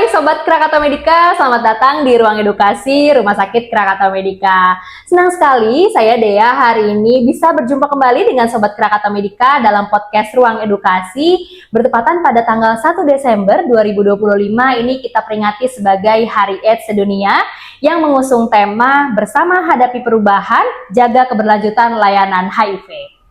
Sobat Krakatau Medika, selamat datang di Ruang Edukasi Rumah Sakit Krakatau Medika. Senang sekali saya Dea hari ini bisa berjumpa kembali dengan Sobat Krakatau Medika dalam podcast Ruang Edukasi. Bertepatan pada tanggal 1 Desember 2025 ini kita peringati sebagai Hari AIDS Sedunia yang mengusung tema Bersama Hadapi Perubahan, Jaga Keberlanjutan Layanan HIV.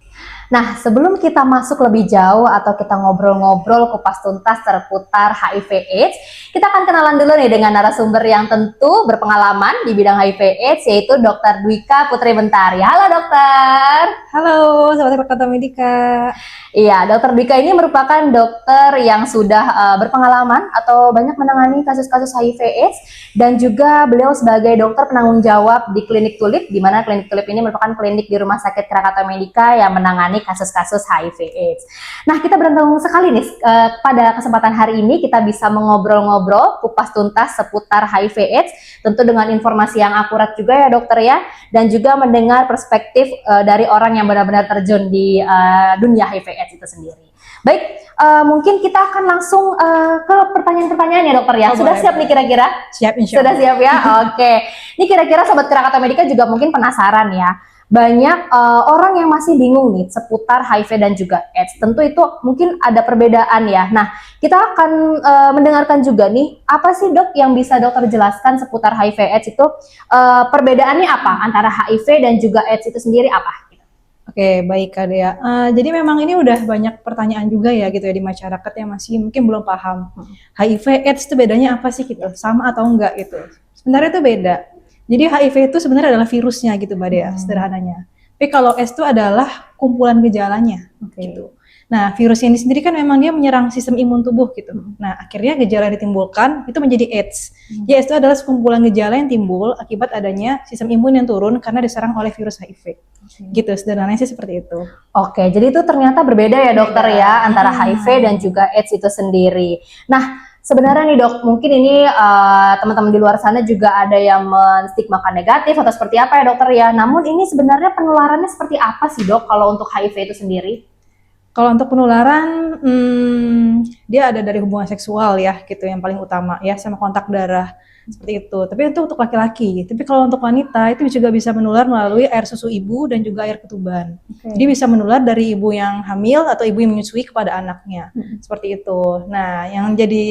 Nah, sebelum kita masuk lebih jauh atau kita ngobrol-ngobrol kupas tuntas seputar HIV/AIDS, kita akan kenalan dulu nih dengan narasumber yang tentu berpengalaman di bidang HIV/AIDS, yaitu Dr. Dwika Putri Bentari. Halo dokter. Halo, Sobat Krakatau Medika. Iya, Dr. Dwika ini merupakan dokter yang sudah berpengalaman atau banyak menangani kasus-kasus HIV/AIDS dan juga beliau sebagai dokter penanggung jawab di Klinik Tulip, di mana Klinik Tulip ini merupakan klinik di Rumah Sakit Krakatau Medika yang menangani kasus-kasus HIV/AIDS. Nah, kita beruntung sekali nih pada kesempatan hari ini kita bisa mengobrol-ngobrol kupas tuntas seputar HIV/AIDS, tentu dengan informasi yang akurat juga ya dokter ya, dan juga mendengar perspektif dari orang yang benar-benar terjun di dunia HIV/AIDS itu sendiri. Baik, mungkin kita akan langsung ke pertanyaan-pertanyaan ya dokter ya. Sudah siap nih kira-kira? Siap, insya Allah. Sudah siap ya? Oke. Ini kira-kira Sobat Krakatau Medika juga mungkin penasaran ya. Banyak orang yang masih bingung nih seputar HIV dan juga AIDS. Tentu itu mungkin ada perbedaan ya. Nah, kita akan mendengarkan juga nih, apa sih dok yang bisa dokter jelaskan seputar HIV/AIDS itu, perbedaannya apa antara HIV dan juga AIDS itu sendiri apa? Oke, baik Kak Dea. Jadi memang ini udah banyak pertanyaan juga ya gitu ya di masyarakat yang masih mungkin belum paham. HIV/AIDS itu bedanya apa sih gitu? Sama atau enggak gitu? Sebenarnya itu beda. Jadi HIV itu sebenarnya adalah virusnya gitu Mbak Dea, sederhananya. Tapi kalau AIDS itu adalah kumpulan gejalanya gitu. Nah, virus ini sendiri kan memang dia menyerang sistem imun tubuh gitu. Nah, akhirnya gejala yang ditimbulkan itu menjadi AIDS. Ya, AIDS itu adalah sekumpulan gejala yang timbul akibat adanya sistem imun yang turun karena diserang oleh virus HIV. Gitu, sederhananya sih seperti itu. Oke, jadi itu ternyata berbeda ya dokter ya antara HIV dan juga AIDS itu sendiri. Nah, sebenarnya nih dok, mungkin ini teman-teman di luar sana juga ada yang menstigmakan negatif atau seperti apa ya dokter ya. Namun ini sebenarnya penularannya seperti apa sih dok kalau untuk HIV itu sendiri? Kalau untuk penularan, dia ada dari hubungan seksual ya, gitu yang paling utama ya, sama kontak darah seperti itu. Tapi itu untuk laki-laki. Tapi kalau untuk wanita itu juga bisa menular melalui air susu ibu dan juga air ketuban. Jadi bisa menular dari ibu yang hamil atau ibu yang menyusui kepada anaknya, seperti itu. Nah, yang jadi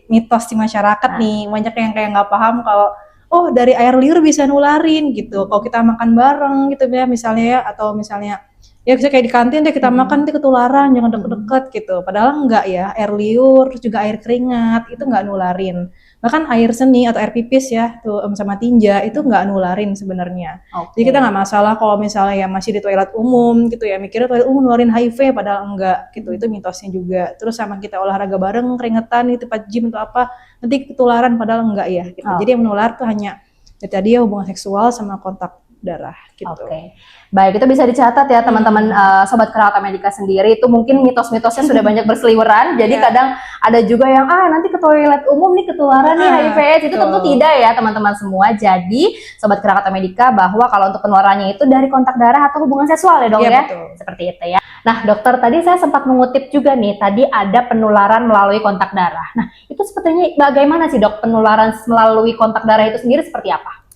mitos di masyarakat nih, banyak yang kayak nggak paham kalau oh dari air liur bisa nularin gitu. Kalau kita makan bareng gitu ya, misalnya ya, atau misalnya ya bisa kayak di kantin deh kita makan nanti ketularan, jangan deket-deket gitu. Padahal enggak ya, air liur, terus juga air keringat itu enggak nularin. Bahkan air seni atau air pipis ya, tuh sama tinja itu enggak nularin sebenarnya. Jadi kita enggak masalah kalau misalnya ya masih di toilet umum gitu ya, mikirnya toilet umum nularin HIV padahal enggak gitu. Itu mitosnya juga. Terus sama kita olahraga bareng, keringetan di tempat gym atau apa, nanti ketularan padahal enggak ya gitu. Jadi yang menular tuh hanya tadi ya hubungan seksual sama kontak darah gitu. Oke. Baik, itu bisa dicatat ya teman-teman Sobat Krakatau Medika sendiri, itu mungkin mitos-mitosnya sudah banyak berseliweran. Jadi kadang ada juga yang nanti ke toilet umum nih ketularan nih HIV/AIDS. Itu tentu tidak ya teman-teman semua. Jadi Sobat Krakatau Medika bahwa kalau untuk penularannya itu dari kontak darah atau hubungan seksual ya dok ya. Betul. Seperti itu ya. Nah dokter, tadi saya sempat mengutip juga nih, tadi ada penularan melalui kontak darah. Nah itu sepertinya bagaimana sih dok penularan melalui kontak darah itu sendiri seperti apa?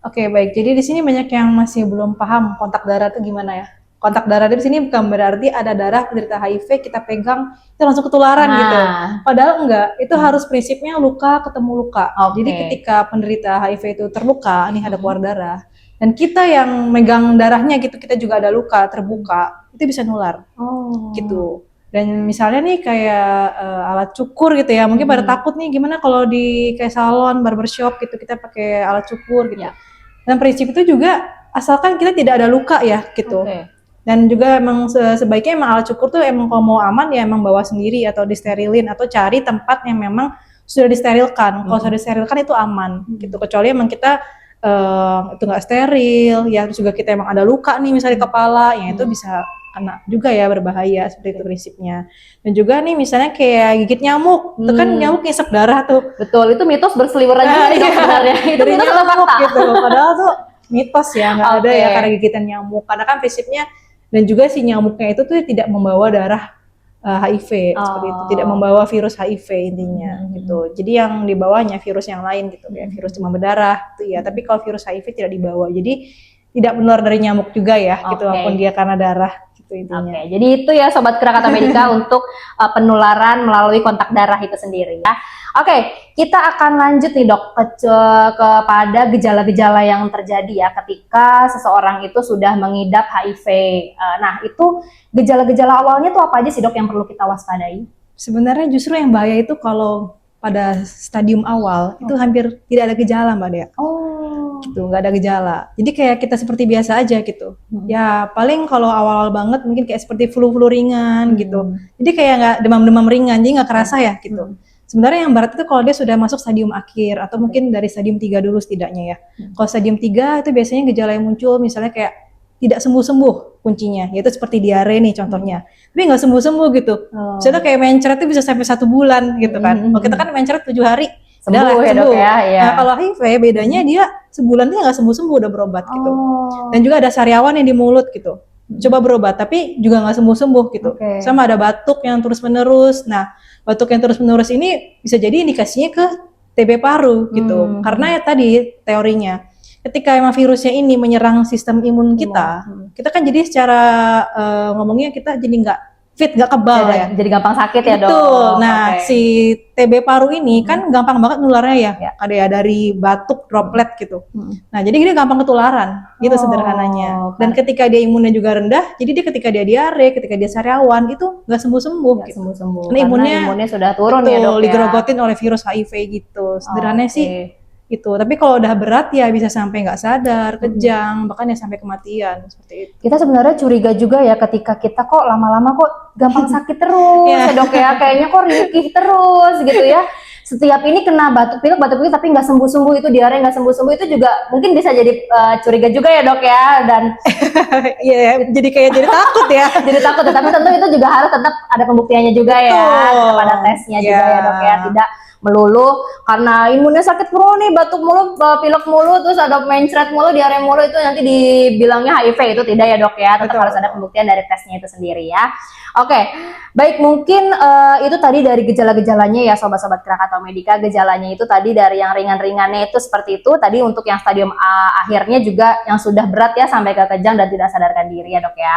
Oke, baik. Jadi di sini banyak yang masih belum paham kontak darah itu gimana ya. Kontak darah di sini bukan berarti ada darah penderita HIV kita pegang itu langsung ketularan gitu. Padahal enggak. Itu harus prinsipnya luka ketemu luka. Jadi ketika penderita HIV itu terluka, nih ada keluar darah, dan kita yang megang darahnya gitu, kita juga ada luka terbuka, itu bisa nular. Gitu. Dan misalnya nih kayak alat cukur gitu ya, mungkin pada takut nih gimana kalau di kayak salon, barbershop gitu kita pakai alat cukur gitu. Dan prinsip itu juga asalkan kita tidak ada luka ya gitu. Dan juga emang sebaiknya emang alat cukur tuh emang kalau mau aman ya emang bawa sendiri atau disterilin atau cari tempat yang memang sudah disterilkan. Kalau sudah disterilkan itu aman gitu. Kecuali emang kita itu nggak steril, ya terus juga kita emang ada luka nih misalnya di kepala, ya itu bisa kena juga ya, berbahaya seperti itu prinsipnya. Dan juga nih misalnya kayak gigit nyamuk, itu kan nyamuk ngisep darah tuh. Betul, itu mitos berseliweran juga sebenarnya. Itu Dari mitos atau nyamuk fakta? gitu, padahal tuh mitos ya, nggak ada ya karena gigitan nyamuk. Karena kan prinsipnya, dan juga si nyamuknya itu tuh tidak membawa darah HIV seperti itu, tidak membawa virus HIV intinya gitu. Jadi yang dibawanya virus yang lain gitu, kayak virus demam berdarah gitu ya. Tapi kalau virus HIV tidak dibawa, jadi tidak menular dari nyamuk juga ya, gitu, walaupun dia karena darah gitu intinya. Jadi itu ya Sobat Krakatau Medika untuk penularan melalui kontak darah itu sendiri ya. Kita akan lanjut nih dok kepada gejala-gejala yang terjadi ya ketika seseorang itu sudah mengidap HIV. Nah itu gejala-gejala awalnya tuh apa aja sih dok yang perlu kita waspadai? Sebenarnya justru yang bahaya itu kalau pada stadium awal itu hampir tidak ada gejala Mbak Dea. Gitu, nggak ada gejala. Jadi kayak kita seperti biasa aja gitu. Ya paling kalau awal-awal banget mungkin kayak seperti flu-flu ringan gitu. Jadi kayak nggak demam-demam ringan, jadi nggak kerasa ya gitu. Sebenarnya yang berat itu kalau dia sudah masuk stadium akhir atau mungkin dari stadium 3 dulu setidaknya ya. Kalau stadium 3 itu biasanya gejala yang muncul misalnya kayak tidak sembuh-sembuh kuncinya, yaitu seperti diare nih contohnya. Tapi nggak sembuh-sembuh gitu. Misalnya kayak mencret itu bisa sampai 1 bulan gitu kan. Kalau kita kan mencret 7 hari sembuh ya dok ya. Nah kalau HIV bedanya dia sebulan tuh nggak sembuh-sembuh udah berobat gitu. Dan juga ada sariawan yang di mulut gitu. Coba berobat tapi juga nggak sembuh-sembuh gitu. Sama ada batuk yang terus-menerus. Nah batuk yang terus-menerus ini bisa jadi indikasinya ke TB paru gitu. Karena ya tadi teorinya ketika emang virusnya ini menyerang sistem imun kita, kita kan jadi secara ngomongnya kita jadi nggak fit, nggak kebal ya. Jadi gampang sakit ya dok. Betul. Nah si TB paru ini kan gampang banget nularnya ya. Ada dari batuk droplet gitu. Nah jadi dia gampang ketularan gitu sederhananya. Dan ketika dia imunnya juga rendah, jadi dia ketika dia diare, ketika dia sariawan itu nggak sembuh-sembuh. Gitu. Karena imunnya sudah turun ya dok ya. Digerogotin oleh virus HIV gitu. Sederhananya sih itu. Tapi kalau udah berat ya bisa sampai nggak sadar, kejang, bahkan ya sampai kematian seperti itu. Kita sebenarnya curiga juga ya ketika kita kok lama-lama kok gampang sakit terus ya dok ya, kayaknya kok rikih terus gitu ya. Setiap ini kena batuk pilek tapi nggak sembuh-sembuh, itu diare nggak sembuh-sembuh, itu juga mungkin bisa jadi curiga juga ya dok ya. Dan jadi takut ya. Jadi takut, tapi tentu itu juga harus tetap ada pembuktiannya juga ya, tetap ada tesnya juga ya dok ya, tidak melulu karena imunnya sakit mulu nih, batuk mulu, pilek mulu, terus ada mencret mulu, diare mulu, itu nanti dibilangnya HIV, itu tidak ya dok ya, tetap harus ada pembuktian dari tesnya itu sendiri ya. Baik, mungkin itu tadi dari gejala-gejalanya ya sobat-sobat Krakatau Medika. Gejalanya itu tadi dari yang ringan-ringannya itu seperti itu, tadi untuk yang stadium akhirnya juga yang sudah berat ya sampai ke kejang dan tidak sadarkan diri ya dok ya.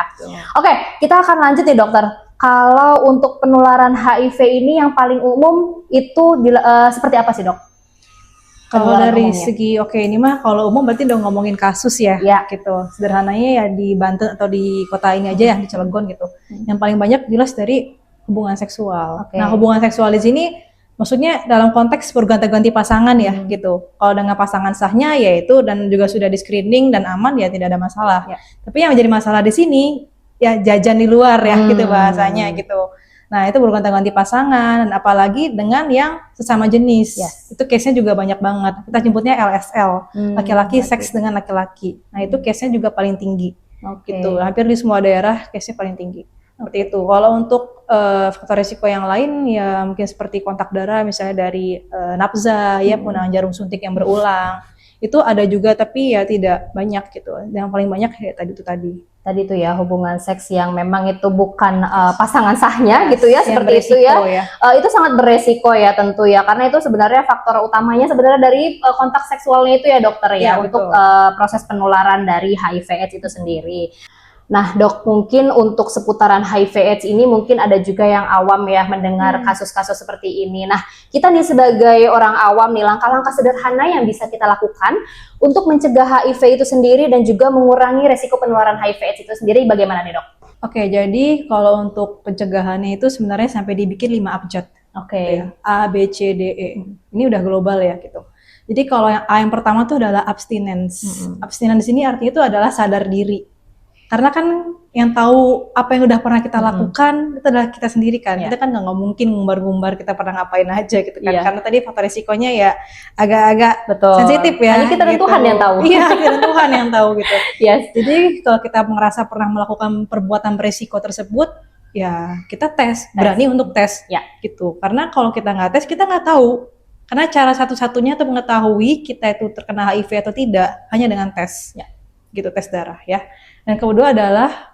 Kita akan lanjut nih dokter. Kalau untuk penularan HIV ini yang paling umum itu seperti apa sih dok? Kalau dari segi ini mah kalau umum berarti udah ngomongin kasus ya, gitu. Sederhananya ya di Banten atau di kota ini aja ya, di Cilegon gitu. Yang paling banyak jelas dari hubungan seksual. Nah hubungan seksual di sini maksudnya dalam konteks berganti-ganti pasangan ya gitu. Kalau dengan pasangan sahnya yaitu dan juga sudah di screening dan aman ya tidak ada masalah. Tapi yang menjadi masalah di sini ya jajan di luar ya gitu bahasanya gitu. Nah itu berganti-ganti pasangan, dan apalagi dengan yang sesama jenis. Itu case-nya juga banyak banget. Kita jemputnya LSL, laki-laki seks dengan laki-laki. Nah itu case-nya juga paling tinggi. Gitu. Hampir di semua daerah case-nya paling tinggi. Seperti itu. Kalau untuk faktor risiko yang lain ya mungkin seperti kontak darah misalnya dari nafza, ya penggunaan jarum suntik yang berulang. Itu ada juga tapi ya tidak banyak gitu. Yang paling banyak ya tadi itu ya hubungan seks yang memang itu bukan pasangan sahnya gitu ya, seperti itu ya. Itu sangat beresiko ya tentu ya, karena itu sebenarnya faktor utamanya sebenarnya dari kontak seksualnya itu ya dokter ya, untuk proses penularan dari HIV/AIDS itu sendiri. Nah dok, mungkin untuk seputaran HIV/AIDS ini mungkin ada juga yang awam ya mendengar kasus-kasus seperti ini. Nah kita nih sebagai orang awam nih, langkah-langkah sederhana yang bisa kita lakukan untuk mencegah HIV itu sendiri dan juga mengurangi resiko penularan HIV/AIDS itu sendiri bagaimana nih dok? Jadi kalau untuk pencegahannya itu sebenarnya sampai dibikin 5 abjad. A, B, C, D, E. Ini udah global ya gitu. Jadi kalau yang A yang pertama itu adalah abstinence. Abstinence ini artinya itu adalah sadar diri. Karena kan yang tahu apa yang udah pernah kita lakukan itu adalah kita sendiri kan. Kita kan nggak mungkin ngumbar-ngumbar kita pernah ngapain aja gitu kan. Karena tadi faktor risikonya ya agak-agak sensitif ya. Jadi kita dan Tuhan yang tahu. Iya, kita Tuhan yang tahu gitu. Jadi kalau kita merasa pernah melakukan perbuatan beresiko tersebut, ya kita tes. Berani untuk tes gitu. Karena kalau kita nggak tes, kita nggak tahu. Karena cara satu-satunya untuk mengetahui kita itu terkena HIV atau tidak hanya dengan tes. Gitu, tes darah ya. Dan kedua adalah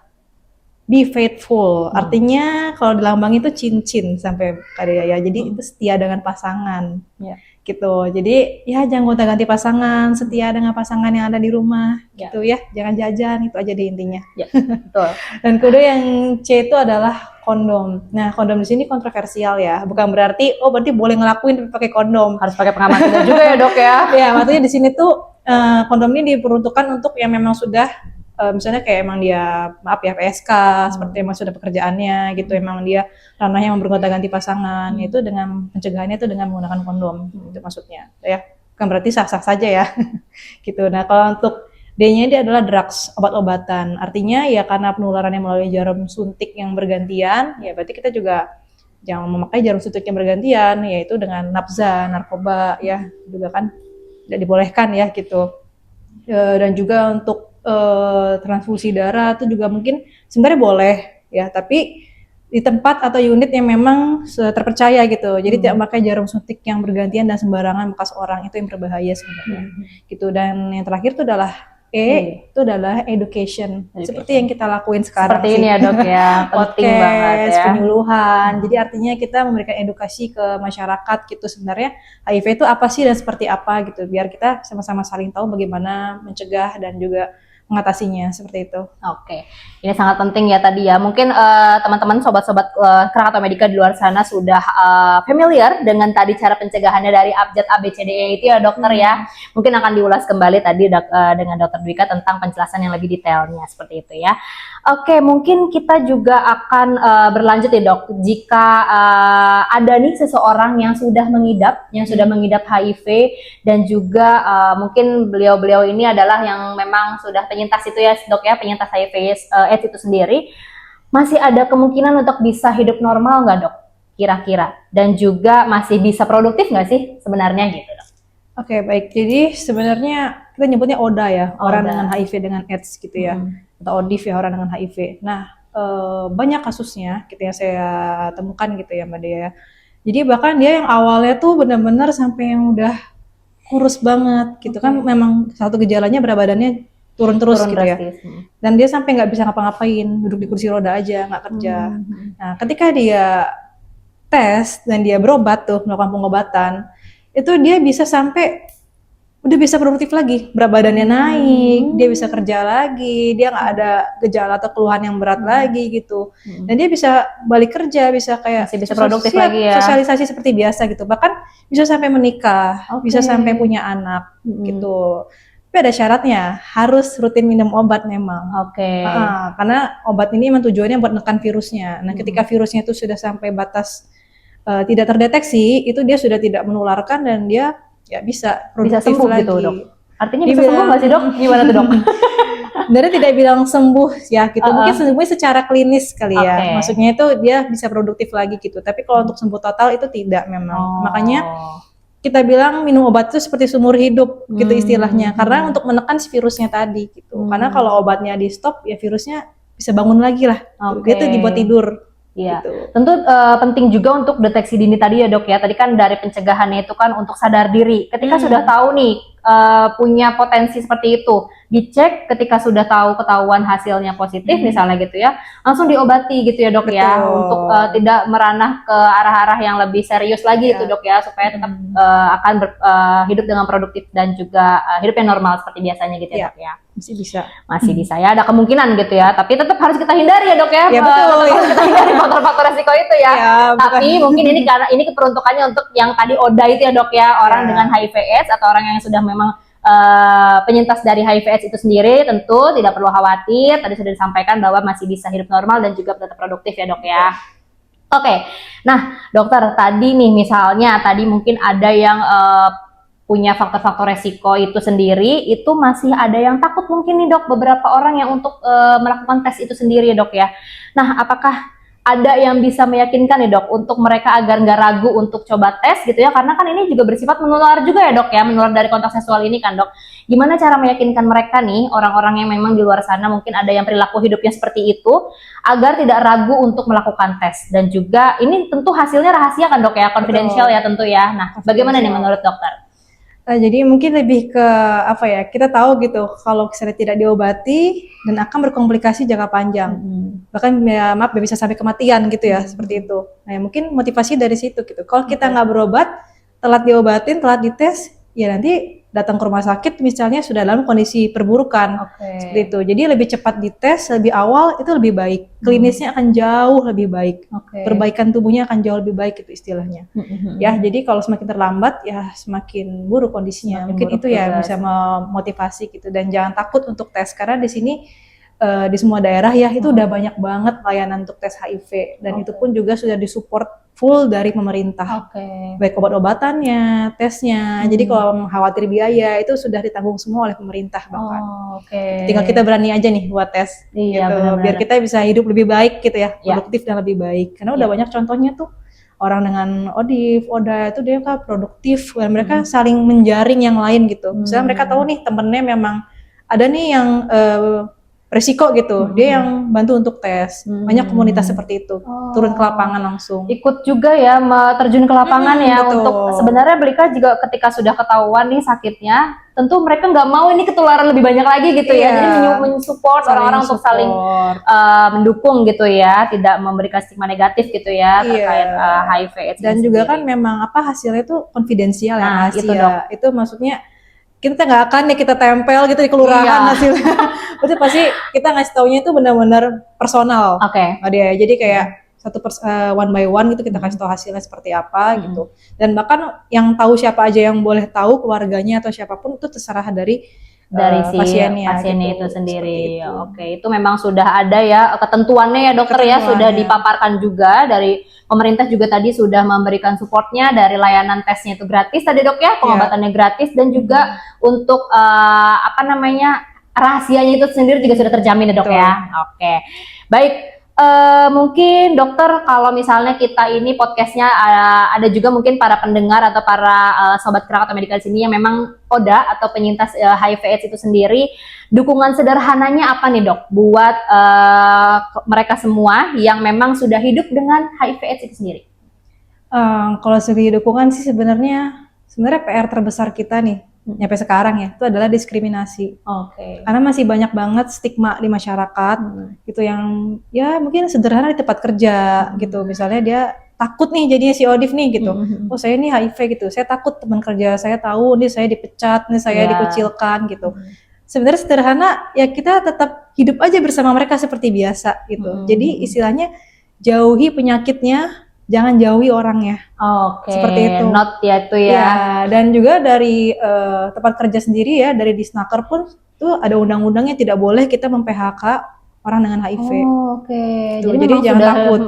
be faithful. Artinya kalau di lambang itu cincin sampai kali ya. Jadi itu setia dengan pasangan. Ya. Gitu. Jadi ya jangan gonta-ganti pasangan, setia dengan pasangan yang ada di rumah gitu ya. Jangan jajan, itu aja deh intinya. Ya, betul. Dan kedua yang C itu adalah kondom. Nah, kondom di sini kontroversial ya. Bukan berarti berarti boleh ngelakuin tapi pakai kondom. Harus pakai pengaman juga ya, Dok ya. Ya, maksudnya di sini tuh kondom ini diperuntukkan untuk yang memang sudah misalnya kayak emang dia PSK seperti emang sudah pekerjaannya gitu, emang dia ranahnya yang bergonta-ganti pasangan, itu dengan pencegahannya itu dengan menggunakan kondom, itu maksudnya ya, bukan berarti sah-sah saja ya gitu. Nah kalau untuk D-nya ini adalah drugs, obat-obatan, artinya ya karena penularannya melalui jarum suntik yang bergantian, ya berarti kita juga jangan memakai jarum suntik yang bergantian, yaitu dengan nafza, narkoba ya juga kan tidak dibolehkan ya gitu. Dan juga untuk transfusi darah itu juga mungkin sebenarnya boleh ya, tapi di tempat atau unit yang memang terpercaya gitu. Jadi tidak memakai jarum suntik yang bergantian dan sembarangan bekas orang, itu yang berbahaya sebenarnya. Gitu. Dan yang terakhir itu adalah itu adalah education. Seperti yang kita lakuin sekarang. Seperti ini ya, Dok ya. Penting banget ya. Penyuluhan. Jadi artinya kita memberikan edukasi ke masyarakat gitu, sebenarnya HIV itu apa sih dan seperti apa gitu. Biar kita sama-sama saling tahu bagaimana mencegah dan juga mengatasinya, seperti itu. Oke, ini sangat penting ya tadi ya. Mungkin teman-teman sobat-sobat Krakatau Medika di luar sana sudah familiar dengan tadi cara pencegahannya dari abjad ABCDE itu ya, dokter ya. Mungkin akan diulas kembali tadi dengan Dokter Dwika tentang penjelasan yang lebih detailnya seperti itu ya. Oke, mungkin kita juga akan berlanjut ya, Dok. Jika ada nih seseorang yang sudah mengidap HIV dan juga mungkin beliau-beliau ini adalah yang memang sudah penyintas itu ya, Dok ya, penyintas HIV/AIDS itu sendiri, masih ada kemungkinan untuk bisa hidup normal nggak, Dok? Kira-kira, dan juga masih bisa produktif nggak sih sebenarnya gitu, Dok? Oke, baik. Jadi sebenarnya kita nyebutnya ODA ya, orang dengan HIV dengan AIDS gitu ya, atau ODIF ya, orang dengan HIV. Nah, banyak kasusnya gitu yang saya temukan gitu ya, Mbak Dea. Jadi bahkan dia yang awalnya tuh benar-benar sampai yang udah kurus banget gitu kan, memang satu gejalanya berat badannya turun terus gitu ya. Dan dia sampai nggak bisa ngapa-ngapain, duduk di kursi roda aja, nggak kerja. Nah, ketika dia tes dan dia berobat tuh, melakukan pengobatan, itu dia bisa sampai udah bisa produktif lagi, berat badannya naik, dia bisa kerja lagi, dia nggak ada gejala atau keluhan yang berat lagi gitu. Dan dia bisa balik kerja, bisa kayak masih bisa produktif lagi ya. Sosialisasi seperti biasa gitu. Bahkan bisa sampai menikah, bisa sampai punya anak gitu. Tapi ada syaratnya, harus rutin minum obat memang. Karena obat ini memang tujuannya buat menekan virusnya. Nah, ketika virusnya itu sudah sampai batas tidak terdeteksi, itu dia sudah tidak menularkan dan dia ya bisa produktif sembuh lagi. Gitu, Dok. Artinya bisa sembuh nggak sih, Dok? Gimana tuh, Dok? Sebenarnya tidak bilang sembuh ya gitu. Mungkin sembuhnya secara klinis kali ya. Maksudnya itu dia bisa produktif lagi gitu. Tapi kalau untuk sembuh total itu tidak memang. Makanya kita bilang minum obat itu seperti seumur hidup gitu istilahnya, karena untuk menekan si virusnya tadi gitu. Karena kalau obatnya di stop ya virusnya bisa bangun lagi lah. Dia tuh dibuat tidur. Iya, gitu. Tentu penting juga untuk deteksi dini tadi ya, Dok ya. Tadi kan dari pencegahannya itu kan untuk sadar diri. Ketika sudah tahu nih punya potensi seperti itu, dicek ketika sudah tahu ketahuan hasilnya positif misalnya gitu ya, langsung diobati gitu ya, Dok. Betul. Ya, untuk tidak meranah ke arah-arah yang lebih serius lagi itu, Dok ya, supaya tetap akan hidup dengan produktif dan juga hidup yang normal seperti biasanya gitu ya, Dok ya. Masih bisa ya, ada kemungkinan gitu ya, tapi tetap harus kita hindari ya, Dok ya. Ya betul. Harus kita hindari faktor-faktor resiko itu ya. Tapi mungkin ini karena ini peruntukannya untuk yang tadi ODA itu ya, Dok ya, orang dengan HIV/AIDS atau orang yang sudah memang penyintas dari HIV/AIDS itu sendiri, tentu tidak perlu khawatir. Tadi sudah disampaikan bahwa masih bisa hidup normal dan juga tetap produktif ya, Dok ya. Oke, nah dokter tadi nih misalnya tadi mungkin ada yang punya faktor-faktor resiko itu sendiri, itu masih ada yang takut mungkin nih, Dok, beberapa orang yang untuk melakukan tes itu sendiri ya, Dok ya. Nah, apakah ada yang bisa meyakinkan ya, Dok, untuk mereka agar nggak ragu untuk coba tes gitu ya, karena kan ini juga bersifat menular juga ya, Dok ya, menular dari kontak seksual ini kan, Dok. Gimana cara meyakinkan mereka nih, orang-orang yang memang di luar sana mungkin ada yang perilaku hidupnya seperti itu, agar tidak ragu untuk melakukan tes. Dan juga ini tentu hasilnya rahasia kan, Dok ya, confidential ya tentu ya. Nah, bagaimana nih menurut dokter? Jadi mungkin lebih ke apa ya? Kita tahu gitu kalau misalnya tidak diobati dan akan berkomplikasi jangka panjang. Bahkan ya, maaf bisa sampai kematian gitu ya, seperti itu. Nah, mungkin motivasi dari situ gitu. Kalau kita nggak berobat, telat diobatin, telat dites, ya nanti datang ke rumah sakit misalnya sudah dalam kondisi perburukan. Seperti itu. Jadi lebih cepat dites, lebih awal itu lebih baik. Klinisnya akan jauh lebih baik. Perbaikan tubuhnya akan jauh lebih baik itu istilahnya. Ya, jadi kalau semakin terlambat ya semakin buruk kondisinya. Mungkin itu ya bisa memotivasi gitu, dan jangan takut untuk tes karena di sini di semua daerah ya itu udah banyak banget layanan untuk tes HIV, dan itu pun juga sudah disupport full dari pemerintah. Baik obat-obatannya, tesnya. Jadi kalau khawatir biaya itu sudah ditanggung semua oleh pemerintah bahkan. Tinggal kita berani aja nih buat tes gitu. Biar kita bisa hidup lebih baik gitu ya, produktif dan lebih baik. Karena udah banyak contohnya tuh orang dengan ODIF, ODA itu dia kan produktif dan mereka saling menjaring yang lain gitu. Misalnya mereka tahu nih temennya memang ada nih yang resiko gitu, dia yang bantu untuk tes. Banyak komunitas seperti itu, turun ke lapangan langsung. Ikut juga ya, terjun ke lapangan ya, betul. untuk sebenarnya mereka juga ketika sudah ketahuan nih sakitnya, tentu mereka nggak mau ini ketularan lebih banyak lagi gitu ya. Jadi mensupport orang-orang untuk saling mendukung gitu ya, tidak memberikan stigma negatif gitu ya terkait HIV/AIDS. Dan juga kan memang hasilnya itu konfidensial ya, itu maksudnya kita nggak akan ya kita tempel gitu di kelurahan hasilnya. Berarti pasti kita ngasih taunya itu benar-benar personal. Dia jadi kayak one by one gitu kita kasih tahu hasilnya seperti apa gitu. Dan bahkan yang tahu siapa aja yang boleh tahu, keluarganya atau siapapun itu terserah dari si pasiennya gitu, itu sendiri. Itu memang sudah ada ya ketentuannya ya dokter ya, sudah dipaparkan juga dari pemerintah juga tadi sudah memberikan supportnya dari layanan tesnya itu gratis tadi dok ya, pengobatannya gratis, dan juga untuk rahasianya itu sendiri juga sudah terjamin ya dok ya. Baik. Mungkin dokter kalau misalnya kita ini podcastnya ada juga mungkin para pendengar atau para sobat Krakatau Medica di sini yang memang ODA atau penyintas HIV/AIDS itu sendiri, dukungan sederhananya apa nih dok buat mereka semua yang memang sudah hidup dengan HIV/AIDS itu sendiri? Kalau segi dukungan sih sebenarnya PR terbesar kita nih nyampe sekarang ya, itu adalah diskriminasi. Karena masih banyak banget stigma di masyarakat gitu, yang ya mungkin sederhana di tempat kerja gitu. Misalnya dia takut nih jadinya si ODIF nih gitu. Oh saya nih HIV gitu, saya takut teman kerja saya tahu nih saya dipecat, nih saya dikucilkan gitu. Sebenarnya sederhana ya, kita tetap hidup aja bersama mereka seperti biasa gitu. Jadi istilahnya jauhi penyakitnya, jangan jauhi orangnya. Seperti itu. Not ya itu ya. Dan juga dari tempat kerja sendiri ya, dari Disnaker pun tuh ada undang-undangnya tidak boleh kita mem-PHK orang dengan HIV. Jadi jangan takut.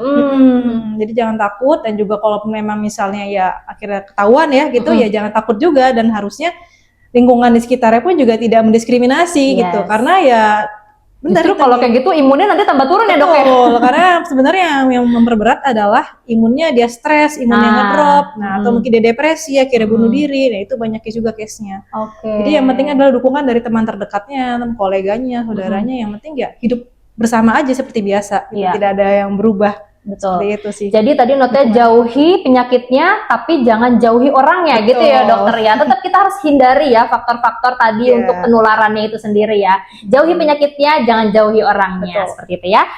Jadi jangan takut, dan juga kalau memang misalnya ya akhirnya ketahuan ya gitu, ya jangan takut juga, dan harusnya lingkungan di sekitarnya pun juga tidak mendiskriminasi gitu. Karena ya justru kalau kayak gitu imunnya nanti tambah turun ya dok ya. Karena sebenarnya yang memperberat adalah imunnya dia stres, imunnya ngedrop, atau mungkin dia depresi, akhirnya bunuh diri. Nah itu banyaknya juga case-nya. Jadi yang penting adalah dukungan dari teman terdekatnya, teman koleganya, saudaranya. Yang penting ya hidup bersama aja seperti biasa, tidak ada yang berubah. Betul. Seperti itu sih. Jadi tadi notnya jauhi penyakitnya, tapi jangan jauhi orangnya. Gitu ya dokter ya. Tetap kita harus hindari ya faktor-faktor tadi untuk penularannya itu sendiri ya. Jauhi penyakitnya, jangan jauhi orangnya. Seperti itu ya.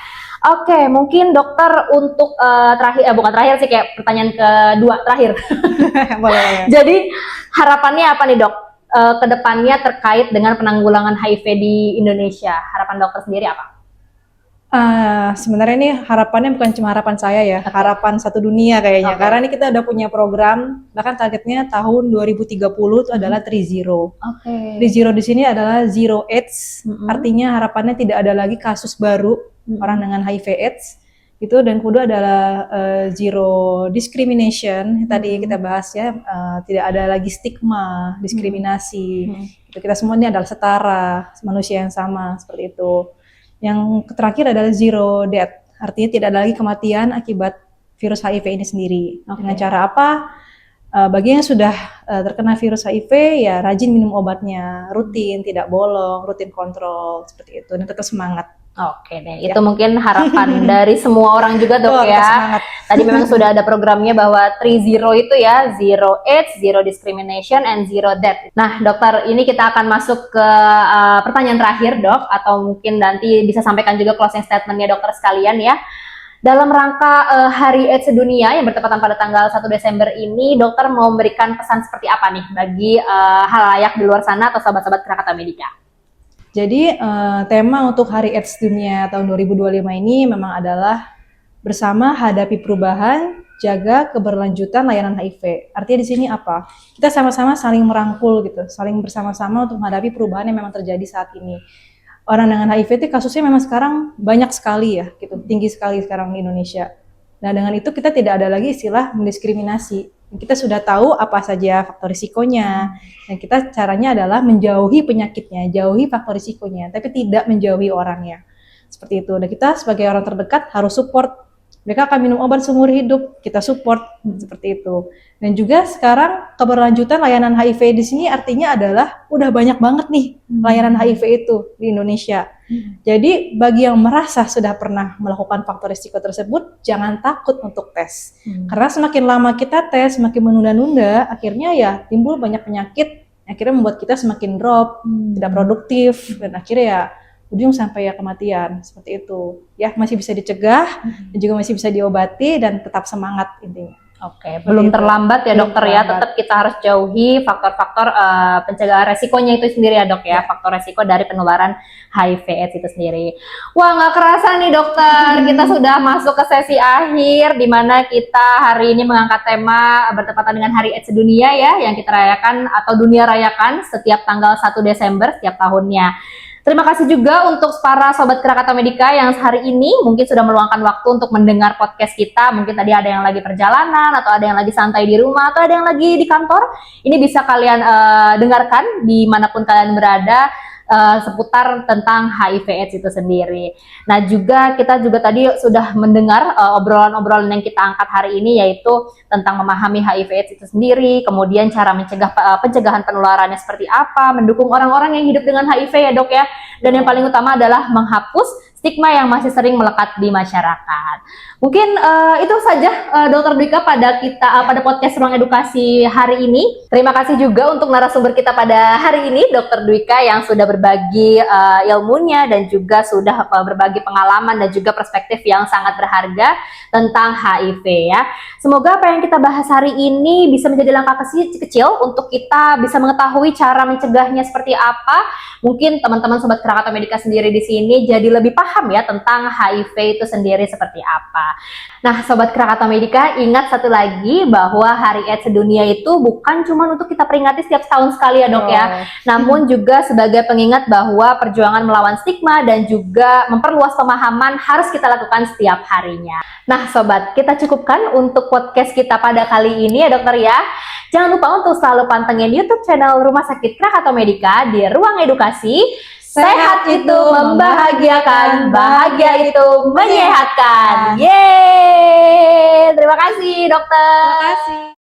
Mungkin dokter untuk bukan terakhir sih, kayak pertanyaan kedua terakhir. Boleh. Jadi harapannya apa nih dok? Kedepannya terkait dengan penanggulangan HIV di Indonesia. Harapan dokter sendiri apa? Sebenarnya ini harapannya bukan cuma harapan saya ya, harapan satu dunia kayaknya. Karena ini kita udah punya program, bahkan targetnya tahun 2030 itu adalah 3-0. 3-0 di sini adalah zero AIDS, artinya harapannya tidak ada lagi kasus baru orang dengan HIV/AIDS. Itu, dan kedua adalah zero discrimination, tadi kita bahas ya, tidak ada lagi stigma, diskriminasi. Kita semua ini adalah setara, manusia yang sama, seperti itu. Yang terakhir adalah zero death, artinya tidak ada lagi kematian akibat virus HIV ini sendiri. Dengan cara apa? Bagi yang sudah terkena virus HIV ya rajin minum obatnya, rutin, tidak bolong, rutin kontrol, seperti itu, dan tetap semangat. Oke deh, itu mungkin harapan dari semua orang juga dok Betul, kita ya. semangat. Tadi memang sudah ada programnya bahwa 3-0 itu ya, zero AIDS, zero discrimination, and zero death. Nah dokter, ini kita akan masuk ke pertanyaan terakhir dok, atau mungkin nanti bisa sampaikan juga closing statementnya dokter sekalian ya. Dalam rangka Hari AIDS Sedunia yang bertepatan pada tanggal 1 Desember ini, dokter mau memberikan pesan seperti apa nih bagi halayak di luar sana atau sahabat-sahabat Krakatau Medika? Jadi tema untuk Hari AIDS Dunia tahun 2025 ini memang adalah bersama hadapi perubahan, jaga keberlanjutan layanan HIV. Artinya di sini apa? Kita sama-sama saling merangkul gitu, saling bersama-sama untuk menghadapi perubahan yang memang terjadi saat ini. Orang dengan HIV itu kasusnya memang sekarang banyak sekali ya, gitu, tinggi sekali sekarang di Indonesia. Nah dengan itu kita tidak ada lagi istilah mendiskriminasi. Kita sudah tahu apa saja faktor risikonya, dan kita caranya adalah menjauhi penyakitnya, jauhi faktor risikonya, tapi tidak menjauhi orangnya. Seperti itu. Dan kita sebagai orang terdekat harus support. Mereka akan minum obat seumur hidup, kita support seperti itu. Dan juga sekarang keberlanjutan layanan HIV di sini artinya adalah udah banyak banget nih layanan HIV itu di Indonesia. Jadi bagi yang merasa sudah pernah melakukan faktor risiko tersebut, jangan takut untuk tes. Karena semakin lama kita tes, semakin menunda-nunda, akhirnya ya timbul banyak penyakit, akhirnya membuat kita semakin drop, tidak produktif, dan akhirnya ya ujung sampai ya kematian, seperti itu. Ya masih bisa dicegah, dan juga masih bisa diobati, dan tetap semangat intinya. Oke, belum terlambat ya dokter ya, tetap kita harus jauhi faktor-faktor pencegahan resikonya itu sendiri ya dok ya, faktor resiko dari penularan HIV AIDS itu sendiri. Wah nggak kerasa nih dokter, kita sudah masuk ke sesi akhir di mana kita hari ini mengangkat tema bertepatan dengan Hari AIDS Sedunia ya, yang kita rayakan atau dunia rayakan setiap tanggal 1 Desember setiap tahunnya. Terima kasih juga untuk para sobat Krakatau Medika yang hari ini mungkin sudah meluangkan waktu untuk mendengar podcast kita. Mungkin tadi ada yang lagi perjalanan, atau ada yang lagi santai di rumah, atau ada yang lagi di kantor. Ini bisa kalian dengarkan dimanapun kalian berada, seputar tentang HIV AIDS itu sendiri. Nah kita juga tadi sudah mendengar obrolan-obrolan yang kita angkat hari ini, yaitu tentang memahami HIV AIDS itu sendiri, kemudian cara mencegah pencegahan penularannya seperti apa, mendukung orang-orang yang hidup dengan HIV ya dok ya, dan yang paling utama adalah menghapus stigma yang masih sering melekat di masyarakat. Mungkin itu saja Dr. Dwika pada podcast Ruang Edukasi hari ini. Terima kasih juga untuk narasumber kita pada hari ini, Dr. Dwika, yang sudah berbagi ilmunya dan juga sudah berbagi pengalaman dan juga perspektif yang sangat berharga tentang HIV ya. Semoga apa yang kita bahas hari ini bisa menjadi langkah kecil untuk kita bisa mengetahui cara mencegahnya seperti apa. Mungkin teman-teman sobat Krakatau Medika sendiri di sini jadi lebih paham ya tentang HIV itu sendiri seperti apa. Nah, sobat Krakatau Medika, ingat satu lagi bahwa Hari AIDS Sedunia itu bukan cuma untuk kita peringati setiap tahun sekali ya dok ya, namun juga sebagai pengingat bahwa perjuangan melawan stigma dan juga memperluas pemahaman harus kita lakukan setiap harinya. Nah sobat, kita cukupkan untuk podcast kita pada kali ini ya dokter ya. Jangan lupa untuk selalu pantengin YouTube channel Rumah Sakit Krakatau Medika di Ruang Edukasi. Sehat itu membahagiakan, bahagia itu menyehatkan. Yeay! Terima kasih dokter. Terima kasih.